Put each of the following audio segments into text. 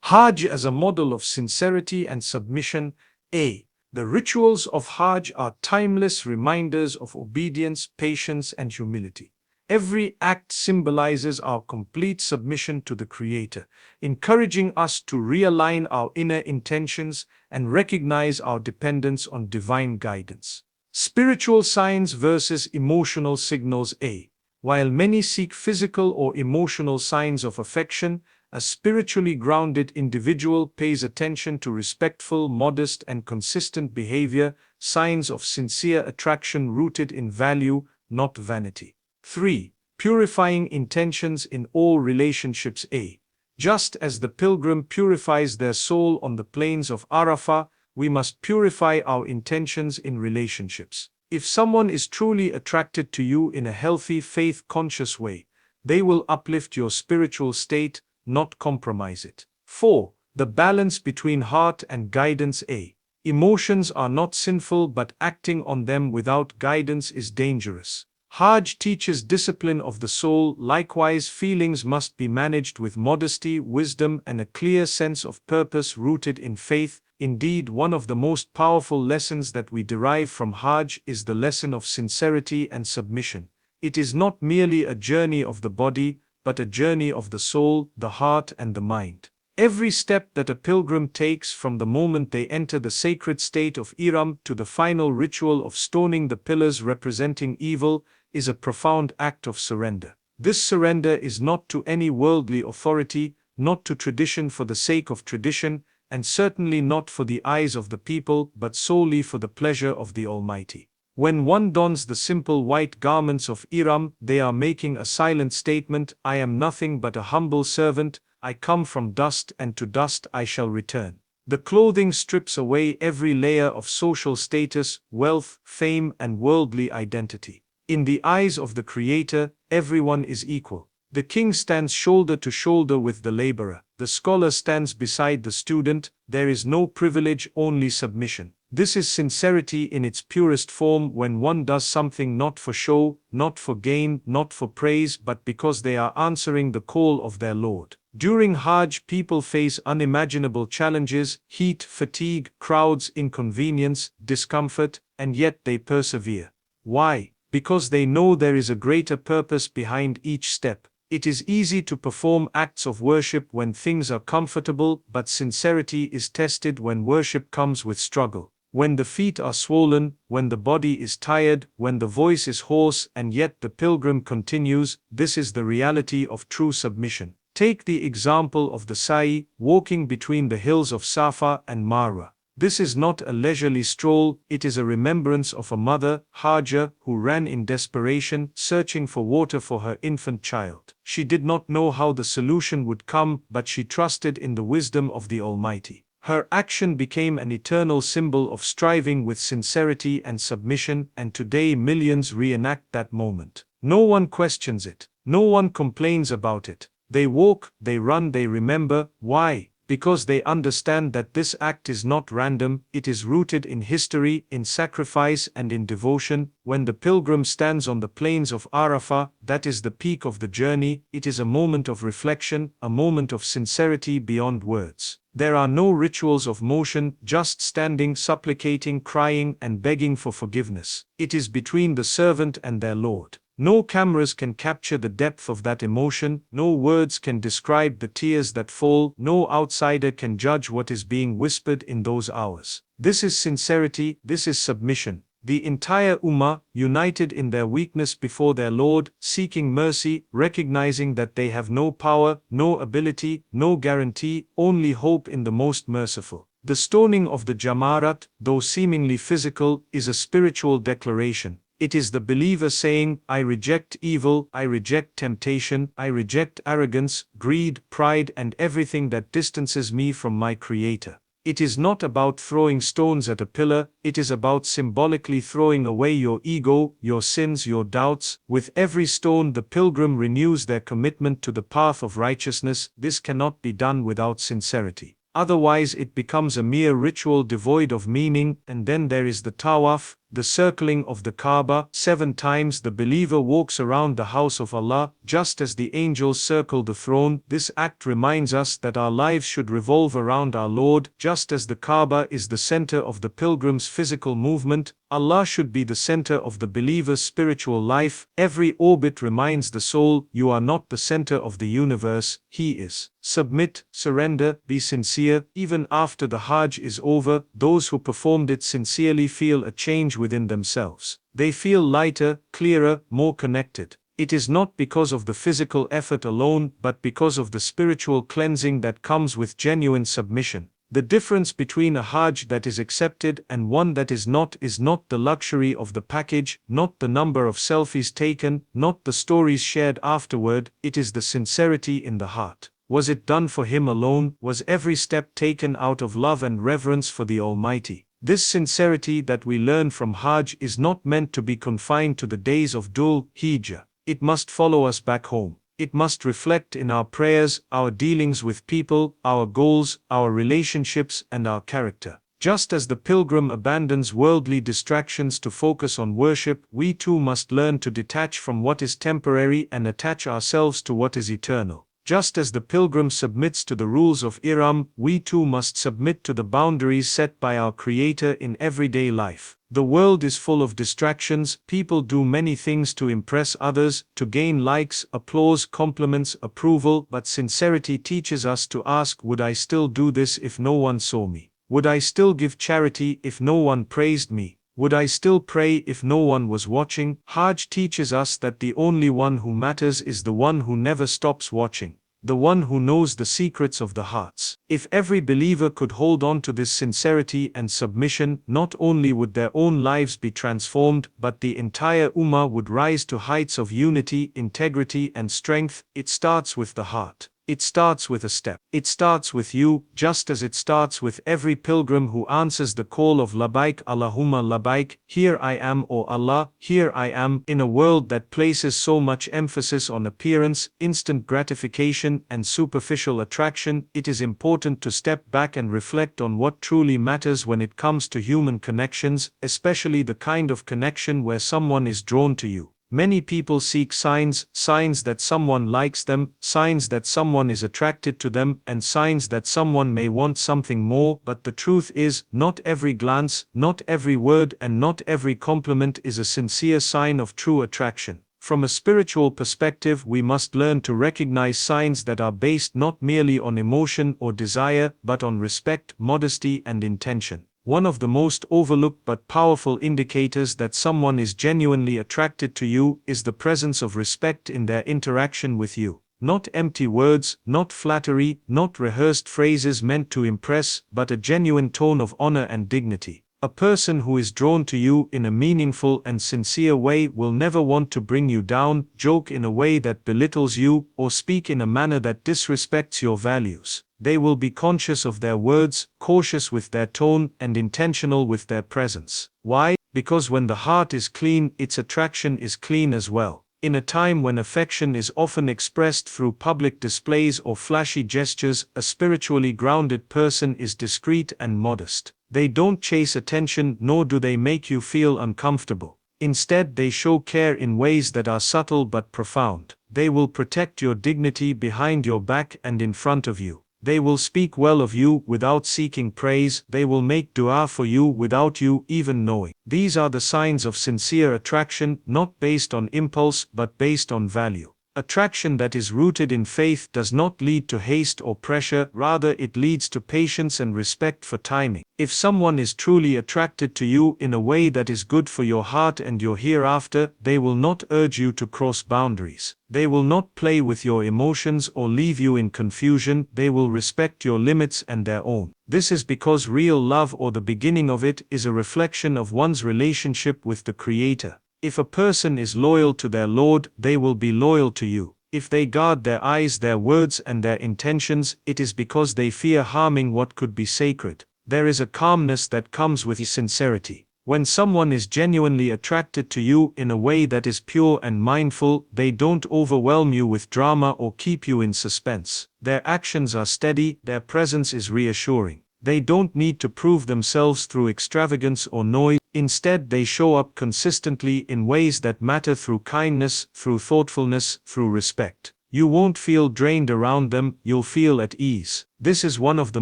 Hajj as a model of sincerity and submission. A. The rituals of Hajj are timeless reminders of obedience, patience, and humility. Every act symbolizes our complete submission to the Creator, encouraging us to realign our inner intentions and recognize our dependence on divine guidance. Spiritual signs versus emotional signals. A. While many seek physical or emotional signs of affection, a spiritually grounded individual pays attention to respectful, modest, and consistent behavior, signs of sincere attraction rooted in value, not vanity. 3. Purifying intentions in all relationships. A. Just as the pilgrim purifies their soul on the plains of Arafat, we must purify our intentions in relationships. If someone is truly attracted to you in a healthy, faith-conscious way, they will uplift your spiritual state, not compromise it. 4. The balance between heart and guidance. A. Emotions are not sinful, but acting on them without guidance is dangerous. Hajj teaches discipline of the soul. Likewise, feelings must be managed with modesty, wisdom, and a clear sense of purpose rooted in faith. Indeed, one of the most powerful lessons that we derive from Hajj is the lesson of sincerity and submission. It is not merely a journey of the body, but a journey of the soul, the heart, and the mind. Every step that a pilgrim takes, from the moment they enter the sacred state of Ihram to the final ritual of stoning the pillars representing evil, is a profound act of surrender. This surrender is not to any worldly authority, not to tradition for the sake of tradition, and certainly not for the eyes of the people, but solely for the pleasure of the Almighty. When one dons the simple white garments of Ihram, they are making a silent statement: I am nothing but a humble servant, I come from dust and to dust I shall return. The clothing strips away every layer of social status, wealth, fame, and worldly identity. In the eyes of the Creator, everyone is equal. The king stands shoulder to shoulder with the laborer. The scholar stands beside the student. There is no privilege, only submission. This is sincerity in its purest form, when one does something not for show, not for gain, not for praise, but because they are answering the call of their Lord. During Hajj, people face unimaginable challenges: heat, fatigue, crowds, inconvenience, discomfort, and yet they persevere. Why? Because they know there is a greater purpose behind each step. It is easy to perform acts of worship when things are comfortable, but sincerity is tested when worship comes with struggle. When the feet are swollen, when the body is tired, when the voice is hoarse, and yet the pilgrim continues. This is the reality of true submission. Take the example of the Sa'i, walking between the hills of Safa and Marwa. This is not a leisurely stroll, it is a remembrance of a mother, Hajj, who ran in desperation, searching for water for her infant child. She did not know how the solution would come, but she trusted in the wisdom of the Almighty. Her action became an eternal symbol of striving with sincerity and submission, and today millions reenact that moment. No one questions it. No one complains about it. They walk, they run, they remember. Why? Because they understand that this act is not random, it is rooted in history, in sacrifice, and in devotion. When the pilgrim stands on the plains of Arafat, that is the peak of the journey. It is a moment of reflection, a moment of sincerity beyond words. There are no rituals of motion, just standing, supplicating, crying, and begging for forgiveness. It is between the servant and their Lord. No cameras can capture the depth of that emotion, no words can describe the tears that fall, no outsider can judge what is being whispered in those hours. This is sincerity, this is submission. The entire Ummah, united in their weakness before their Lord, seeking mercy, recognizing that they have no power, no ability, no guarantee, only hope in the most merciful. The stoning of the Jamarat, though seemingly physical, is a spiritual declaration. It is the believer saying, I reject evil, I reject temptation, I reject arrogance, greed, pride, and everything that distances me from my Creator. It is not about throwing stones at a pillar, it is about symbolically throwing away your ego, your sins, your doubts. With every stone, the pilgrim renews their commitment to the path of righteousness. This cannot be done without sincerity. Otherwise it becomes a mere ritual devoid of meaning. And then there is the Tawaf, the circling of the Kaaba. 7 times the believer walks around the house of Allah, just as the angels circle the throne. This act reminds us that our lives should revolve around our Lord, just as the Kaaba is the center of the pilgrim's physical movement. Allah should be the center of the believer's spiritual life. Every orbit reminds the soul, you are not the center of the universe, He is. Submit, surrender, be sincere. Even after the Hajj is over, those who performed it sincerely feel a change within themselves. They feel lighter, clearer, more connected. It is not because of the physical effort alone, but because of the spiritual cleansing that comes with genuine submission. The difference between a Hajj that is accepted and one that is not the luxury of the package, not the number of selfies taken, not the stories shared afterward, it is the sincerity in the heart. Was it done for Him alone? Was every step taken out of love and reverence for the Almighty? This sincerity that we learn from Hajj is not meant to be confined to the days of Dhul Hijjah. It must follow us back home. It must reflect in our prayers, our dealings with people, our goals, our relationships, and our character. Just as the pilgrim abandons worldly distractions to focus on worship, we too must learn to detach from what is temporary and attach ourselves to what is eternal. Just as the pilgrim submits to the rules of Ihram, we too must submit to the boundaries set by our Creator in everyday life. The world is full of distractions. People do many things to impress others, to gain likes, applause, compliments, approval, but sincerity teaches us to ask, would I still do this if no one saw me? Would I still give charity if no one praised me? Would I still pray if no one was watching? Hajj teaches us that the only one who matters is the one who never stops watching, the one who knows the secrets of the hearts. If every believer could hold on to this sincerity and submission, not only would their own lives be transformed, but the entire Ummah would rise to heights of unity, integrity, and strength. It starts with the heart. It starts with a step. It starts with you, just as it starts with every pilgrim who answers the call of Labbaik Allahumma Labbaik, here I am, O Allah, here I am. In a world that places so much emphasis on appearance, instant gratification, and superficial attraction, it is important to step back and reflect on what truly matters when it comes to human connections, especially the kind of connection where someone is drawn to you. Many people seek signs that someone likes them, signs that someone is attracted to them, and signs that someone may want something more, but the truth is, not every glance, not every word, and not every compliment is a sincere sign of true attraction. From a spiritual perspective, we must learn to recognize signs that are based not merely on emotion or desire, but on respect, modesty, and intention. One of the most overlooked but powerful indicators that someone is genuinely attracted to you is the presence of respect in their interaction with you. Not empty words, not flattery, not rehearsed phrases meant to impress, but a genuine tone of honor and dignity. A person who is drawn to you in a meaningful and sincere way will never want to bring you down, joke in a way that belittles you, or speak in a manner that disrespects your values. They will be conscious of their words, cautious with their tone, and intentional with their presence. Why? Because when the heart is clean, its attraction is clean as well. In a time when affection is often expressed through public displays or flashy gestures, a spiritually grounded person is discreet and modest. They don't chase attention, nor do they make you feel uncomfortable. Instead, they show care in ways that are subtle but profound. They will protect your dignity behind your back and in front of you. They will speak well of you without seeking praise. They will make dua for you without you even knowing. These are the signs of sincere attraction, not based on impulse but based on value. Attraction that is rooted in faith does not lead to haste or pressure, rather it leads to patience and respect for timing. If someone is truly attracted to you in a way that is good for your heart and your hereafter, they will not urge you to cross boundaries. They will not play with your emotions or leave you in confusion. They will respect your limits and their own. This is because real love, or the beginning of it, is a reflection of one's relationship with the Creator. If a person is loyal to their Lord, they will be loyal to you. If they guard their eyes, their words, and their intentions, it is because they fear harming what could be sacred. There is a calmness that comes with sincerity. When someone is genuinely attracted to you in a way that is pure and mindful, they don't overwhelm you with drama or keep you in suspense. Their actions are steady, their presence is reassuring. They don't need to prove themselves through extravagance or noise. Instead, they show up consistently in ways that matter through kindness, through thoughtfulness, through respect. You won't feel drained around them, you'll feel at ease. This is one of the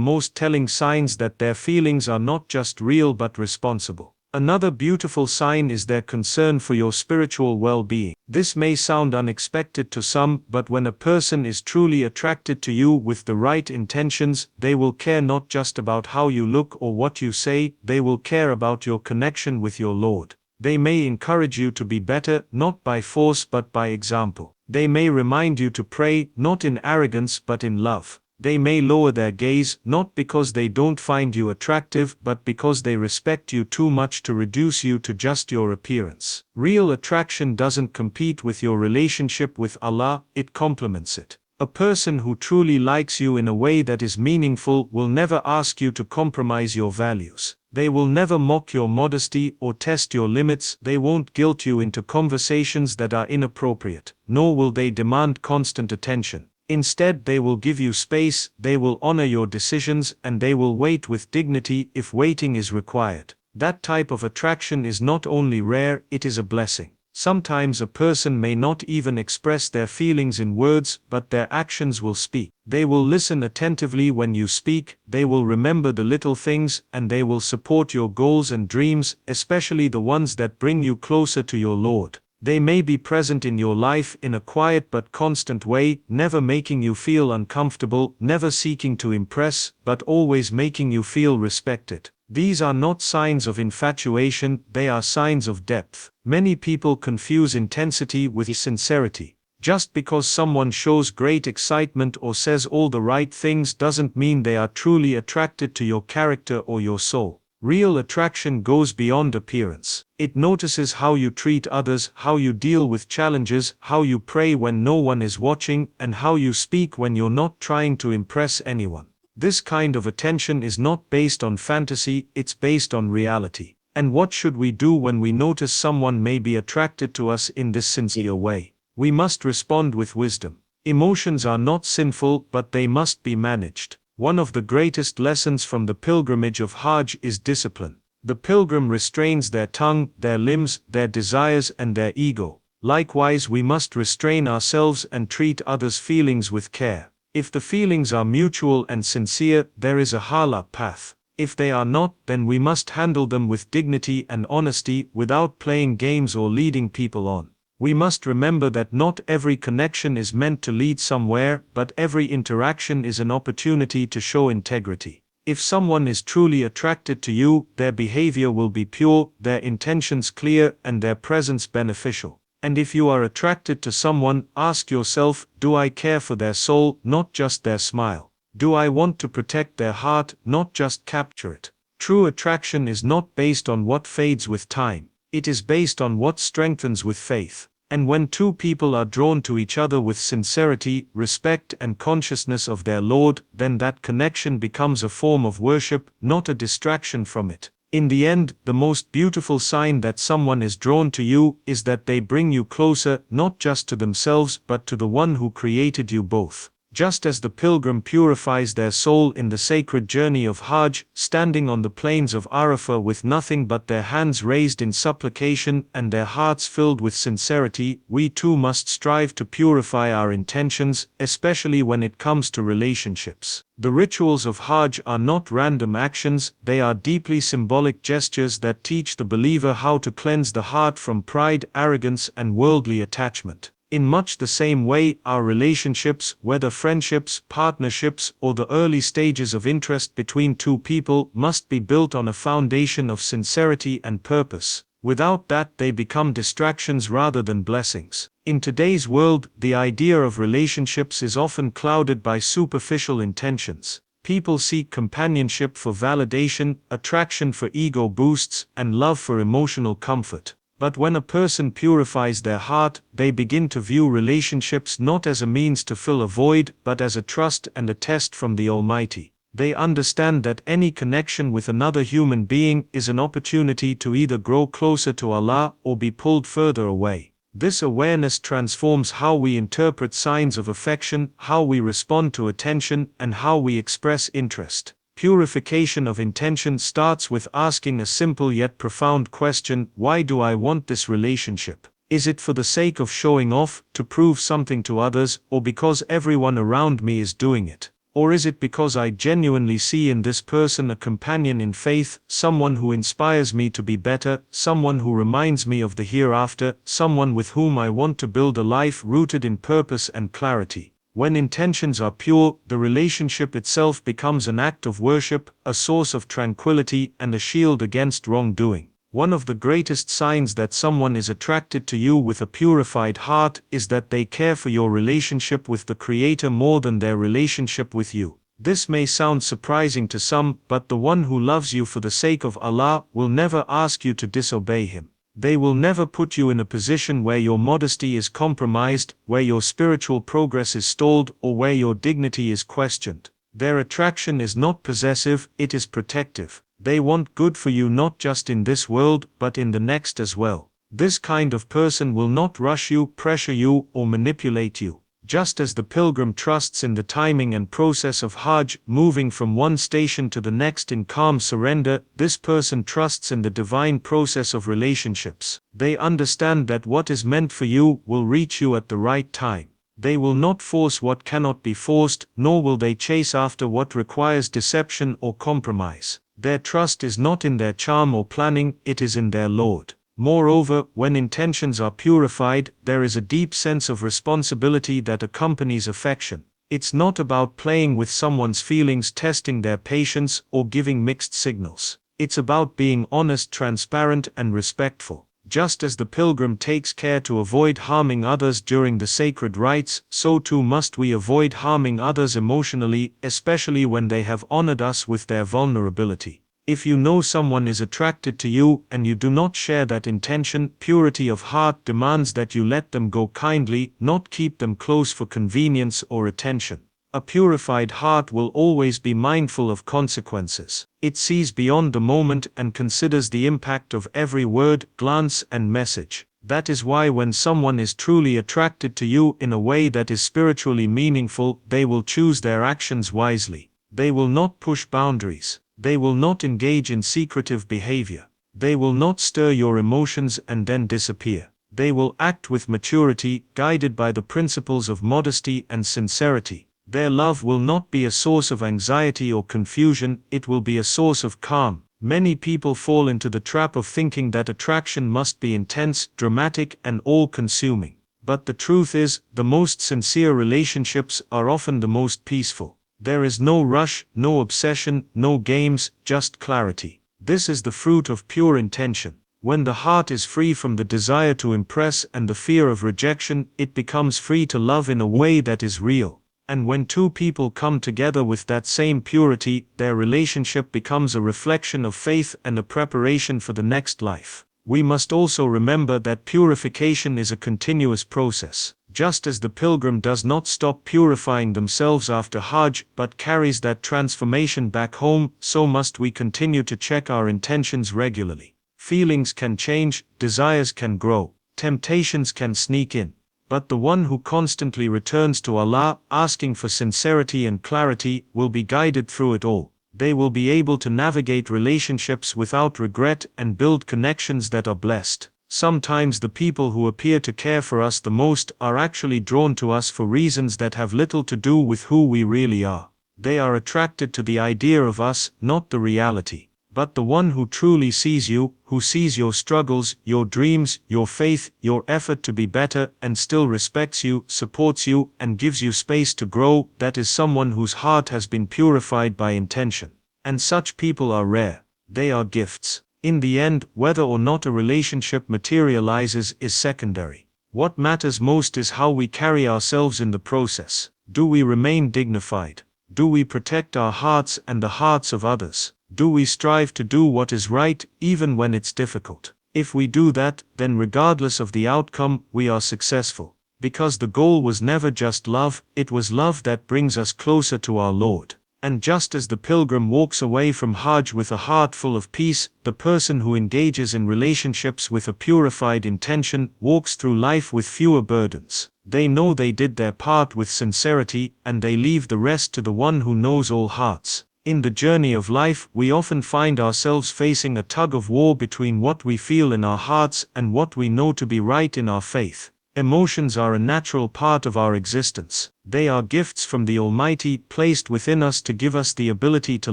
most telling signs that their feelings are not just real but responsible. Another beautiful sign is their concern for your spiritual well-being. This may sound unexpected to some, but when a person is truly attracted to you with the right intentions, they will care not just about how you look or what you say, they will care about your connection with your Lord. They may encourage you to be better, not by force but by example. They may remind you to pray, not in arrogance but in love. They may lower their gaze, not because they don't find you attractive, but because they respect you too much to reduce you to just your appearance. Real attraction doesn't compete with your relationship with Allah, it complements it. A person who truly likes you in a way that is meaningful will never ask you to compromise your values. They will never mock your modesty or test your limits. They won't guilt you into conversations that are inappropriate, nor will they demand constant attention. Instead, they will give you space, they will honor your decisions, and they will wait with dignity if waiting is required. That type of attraction is not only rare, it is a blessing. Sometimes a person may not even express their feelings in words, but their actions will speak. They will listen attentively when you speak, they will remember the little things, and they will support your goals and dreams, especially the ones that bring you closer to your Lord. They may be present in your life in a quiet but constant way, never making you feel uncomfortable, never seeking to impress, but always making you feel respected. These are not signs of infatuation, they are signs of depth. Many people confuse intensity with sincerity. Just because someone shows great excitement or says all the right things doesn't mean they are truly attracted to your character or your soul. Real attraction goes beyond appearance. It notices how you treat others, how you deal with challenges, how you pray when no one is watching, and how you speak when you're not trying to impress anyone. This kind of attention is not based on fantasy, it's based on reality. And what should we do when we notice someone may be attracted to us in this sincere way? We must respond with wisdom. Emotions are not sinful, but they must be managed. One of the greatest lessons from the pilgrimage of Hajj is discipline. The pilgrim restrains their tongue, their limbs, their desires, and their ego. Likewise, we must restrain ourselves and treat others' feelings with care. If the feelings are mutual and sincere, there is a halal path. If they are not, then we must handle them with dignity and honesty without playing games or leading people on. We must remember that not every connection is meant to lead somewhere, but every interaction is an opportunity to show integrity. If someone is truly attracted to you, their behavior will be pure, their intentions clear, and their presence beneficial. And if you are attracted to someone, ask yourself, do I care for their soul, not just their smile? Do I want to protect their heart, not just capture it? True attraction is not based on what fades with time. It is based on what strengthens with faith. And when two people are drawn to each other with sincerity, respect, and consciousness of their Lord, then that connection becomes a form of worship, not a distraction from it. In the end, the most beautiful sign that someone is drawn to you is that they bring you closer, not just to themselves, but to the one who created you both. Just as the pilgrim purifies their soul in the sacred journey of Hajj, standing on the plains of Arafat with nothing but their hands raised in supplication and their hearts filled with sincerity, we too must strive to purify our intentions, especially when it comes to relationships. The rituals of Hajj are not random actions, they are deeply symbolic gestures that teach the believer how to cleanse the heart from pride, arrogance, and worldly attachment. In much the same way, our relationships, whether friendships, partnerships, or the early stages of interest between two people, must be built on a foundation of sincerity and purpose. Without that, they become distractions rather than blessings. In today's world, the idea of relationships is often clouded by superficial intentions. People seek companionship for validation, attraction for ego boosts, and love for emotional comfort. But when a person purifies their heart, they begin to view relationships not as a means to fill a void, but as a trust and a test from the Almighty. They understand that any connection with another human being is an opportunity to either grow closer to Allah or be pulled further away. This awareness transforms how we interpret signs of affection, how we respond to attention, and how we express interest. Purification of intention starts with asking a simple yet profound question: why do I want this relationship? Is it for the sake of showing off, to prove something to others, or because everyone around me is doing it? Or is it because I genuinely see in this person a companion in faith, someone who inspires me to be better, someone who reminds me of the hereafter, someone with whom I want to build a life rooted in purpose and clarity? When intentions are pure, the relationship itself becomes an act of worship, a source of tranquility, and a shield against wrongdoing. One of the greatest signs that someone is attracted to you with a purified heart is that they care for your relationship with the Creator more than their relationship with you. This may sound surprising to some, but the one who loves you for the sake of Allah will never ask you to disobey Him. They will never put you in a position where your modesty is compromised, where your spiritual progress is stalled, or where your dignity is questioned. Their attraction is not possessive, it is protective. They want good for you not just in this world, but in the next as well. This kind of person will not rush you, pressure you, or manipulate you. Just as the pilgrim trusts in the timing and process of Hajj, moving from one station to the next in calm surrender, this person trusts in the divine process of relationships. They understand that what is meant for you will reach you at the right time. They will not force what cannot be forced, nor will they chase after what requires deception or compromise. Their trust is not in their charm or planning, it is in their Lord. Moreover, when intentions are purified, there is a deep sense of responsibility that accompanies affection. It's not about playing with someone's feelings, testing their patience, or giving mixed signals. It's about being honest, transparent, and respectful. Just as the pilgrim takes care to avoid harming others during the sacred rites, so too must we avoid harming others emotionally, especially when they have honored us with their vulnerability. If you know someone is attracted to you and you do not share that intention, purity of heart demands that you let them go kindly, not keep them close for convenience or attention. A purified heart will always be mindful of consequences. It sees beyond the moment and considers the impact of every word, glance, and message. That is why when someone is truly attracted to you in a way that is spiritually meaningful, they will choose their actions wisely. They will not push boundaries. They will not engage in secretive behavior. They will not stir your emotions and then disappear. They will act with maturity, guided by the principles of modesty and sincerity. Their love will not be a source of anxiety or confusion, it will be a source of calm. Many people fall into the trap of thinking that attraction must be intense, dramatic, and all-consuming. But the truth is, the most sincere relationships are often the most peaceful. There is no rush, no obsession, no games, just clarity. This is the fruit of pure intention. When the heart is free from the desire to impress and the fear of rejection, it becomes free to love in a way that is real. And when two people come together with that same purity, their relationship becomes a reflection of faith and a preparation for the next life. We must also remember that purification is a continuous process. Just as the pilgrim does not stop purifying themselves after Hajj, but carries that transformation back home, so must we continue to check our intentions regularly. Feelings can change, desires can grow, temptations can sneak in. But the one who constantly returns to Allah, asking for sincerity and clarity, will be guided through it all. They will be able to navigate relationships without regret and build connections that are blessed. Sometimes the people who appear to care for us the most are actually drawn to us for reasons that have little to do with who we really are. They are attracted to the idea of us, not the reality. But the one who truly sees you, who sees your struggles, your dreams, your faith, your effort to be better, and still respects you, supports you, and gives you space to grow, that is someone whose heart has been purified by intention. And such people are rare. They are gifts. In the end, whether or not a relationship materializes is secondary. What matters most is how we carry ourselves in the process. Do we remain dignified? Do we protect our hearts and the hearts of others? Do we strive to do what is right, even when it's difficult? If we do that, then regardless of the outcome, we are successful. Because the goal was never just love, it was love that brings us closer to our Lord. And just as the pilgrim walks away from Hajj with a heart full of peace, the person who engages in relationships with a purified intention walks through life with fewer burdens. They know they did their part with sincerity, and they leave the rest to the one who knows all hearts. In the journey of life, we often find ourselves facing a tug of war between what we feel in our hearts and what we know to be right in our faith. Emotions are a natural part of our existence. They are gifts from the Almighty placed within us to give us the ability to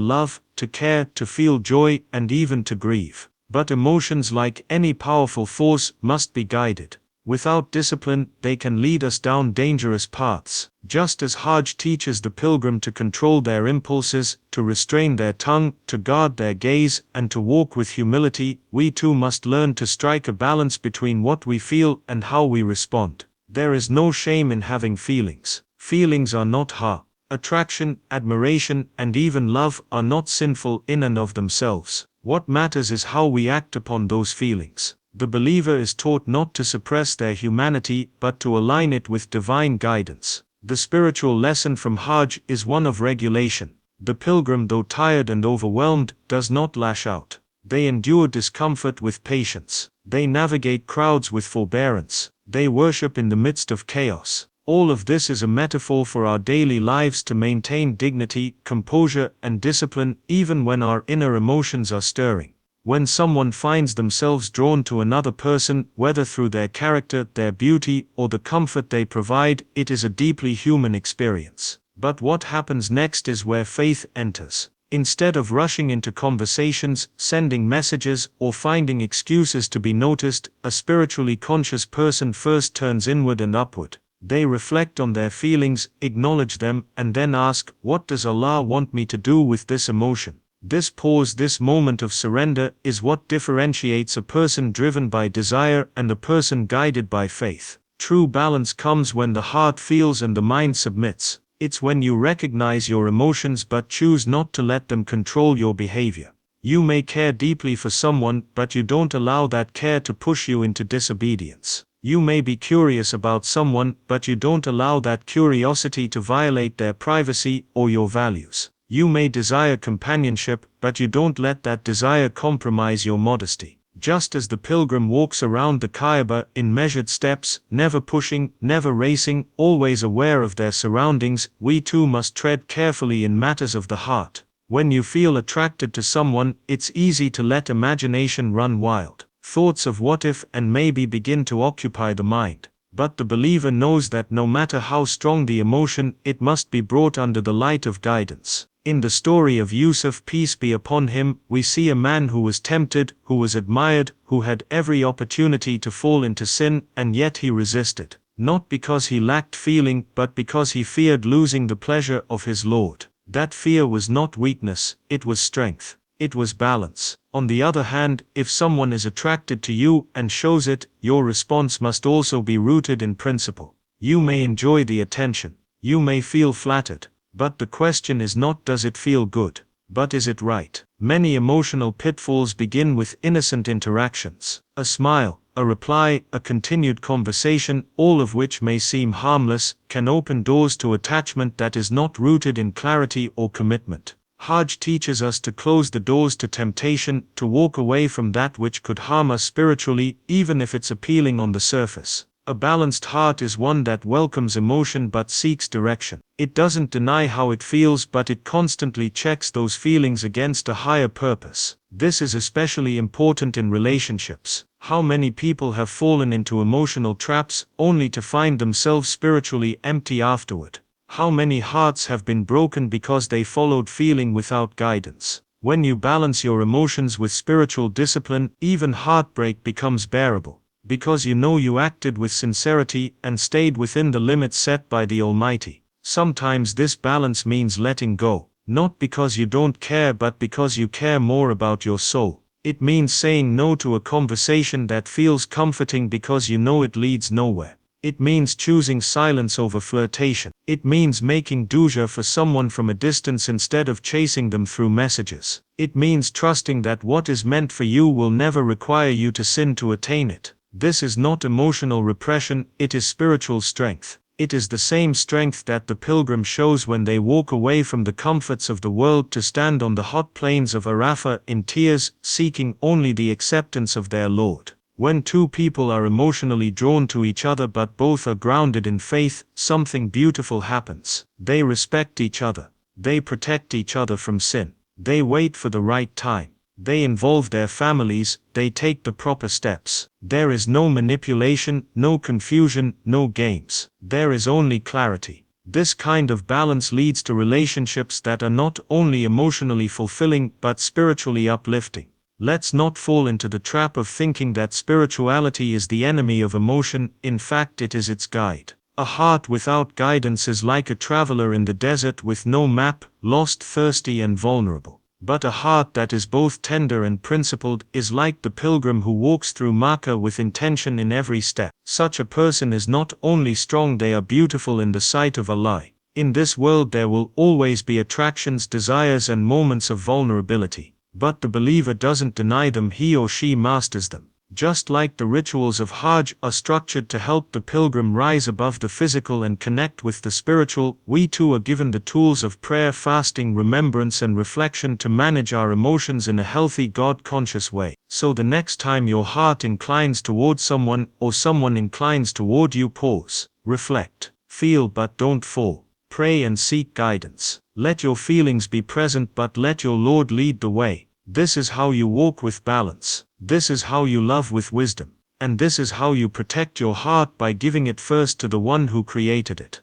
love, to care, to feel joy, and even to grieve. But emotions, like any powerful force, must be guided. Without discipline, they can lead us down dangerous paths. Just as Hajj teaches the pilgrim to control their impulses, to restrain their tongue, to guard their gaze, and to walk with humility, we too must learn to strike a balance between what we feel and how we respond. There is no shame in having feelings. Feelings are not harm. Attraction, admiration, and even love are not sinful in and of themselves. What matters is how we act upon those feelings. The believer is taught not to suppress their humanity but to align it with divine guidance. The spiritual lesson from Hajj is one of regulation. The pilgrim, though tired and overwhelmed, does not lash out. They endure discomfort with patience. They navigate crowds with forbearance. They worship in the midst of chaos. All of this is a metaphor for our daily lives to maintain dignity, composure, and discipline even when our inner emotions are stirring. When someone finds themselves drawn to another person, whether through their character, their beauty, or the comfort they provide, it is a deeply human experience. But what happens next is where faith enters. Instead of rushing into conversations, sending messages, or finding excuses to be noticed, a spiritually conscious person first turns inward and upward. They reflect on their feelings, acknowledge them, and then ask, "What does Allah want me to do with this emotion?" This pause, this moment of surrender, is what differentiates a person driven by desire and a person guided by faith. True balance comes when the heart feels and the mind submits. It's when you recognize your emotions but choose not to let them control your behavior. You may care deeply for someone, but you don't allow that care to push you into disobedience. You may be curious about someone, but you don't allow that curiosity to violate their privacy or your values. You may desire companionship, but you don't let that desire compromise your modesty. Just as the pilgrim walks around the Kaaba in measured steps, never pushing, never racing, always aware of their surroundings, we too must tread carefully in matters of the heart. When you feel attracted to someone, it's easy to let imagination run wild. Thoughts of what if and maybe begin to occupy the mind. But the believer knows that no matter how strong the emotion, it must be brought under the light of guidance. In the story of Yusuf, peace be upon him, we see a man who was tempted, who was admired, who had every opportunity to fall into sin, and yet he resisted. Not because he lacked feeling, but because he feared losing the pleasure of his Lord. That fear was not weakness, it was strength. It was balance. On the other hand, if someone is attracted to you and shows it, your response must also be rooted in principle. You may enjoy the attention. You may feel flattered. But the question is not does it feel good, but is it right? Many emotional pitfalls begin with innocent interactions. A smile, a reply, a continued conversation, all of which may seem harmless, can open doors to attachment that is not rooted in clarity or commitment. Hajj teaches us to close the doors to temptation, to walk away from that which could harm us spiritually, even if it's appealing on the surface. A balanced heart is one that welcomes emotion but seeks direction. It doesn't deny how it feels, but it constantly checks those feelings against a higher purpose. This is especially important in relationships. How many people have fallen into emotional traps, only to find themselves spiritually empty afterward? How many hearts have been broken because they followed feeling without guidance? When you balance your emotions with spiritual discipline, even heartbreak becomes bearable. Because you know you acted with sincerity and stayed within the limits set by the Almighty. Sometimes this balance means letting go, not because you don't care but because you care more about your soul. It means saying no to a conversation that feels comforting because you know it leads nowhere. It means choosing silence over flirtation. It means making duja for someone from a distance instead of chasing them through messages. It means trusting that what is meant for you will never require you to sin to attain it. This is not emotional repression, it is spiritual strength. It is the same strength that the pilgrim shows when they walk away from the comforts of the world to stand on the hot plains of Arafat in tears, seeking only the acceptance of their Lord. When two people are emotionally drawn to each other but both are grounded in faith, something beautiful happens. They respect each other. They protect each other from sin. They wait for the right time. They involve their families, they take the proper steps. There is no manipulation, no confusion, no games. There is only clarity. This kind of balance leads to relationships that are not only emotionally fulfilling but spiritually uplifting. Let's not fall into the trap of thinking that spirituality is the enemy of emotion. In fact, it is its guide. A heart without guidance is like a traveler in the desert with no map, lost, thirsty and vulnerable. But a heart that is both tender and principled is like the pilgrim who walks through Makkah with intention in every step. Such a person is not only strong, they are beautiful in the sight of Allah. In this world there will always be attractions, desires and moments of vulnerability. But the believer doesn't deny them, he or she masters them. Just like the rituals of Hajj are structured to help the pilgrim rise above the physical and connect with the spiritual, we too are given the tools of prayer, fasting, remembrance and reflection to manage our emotions in a healthy, God-conscious way. So the next time your heart inclines towards someone or someone inclines toward you, pause, reflect, feel but don't fall. Pray and seek guidance. Let your feelings be present but let your Lord lead the way. This is how you walk with balance. This is how you love with wisdom. And this is how you protect your heart by giving it first to the one who created it.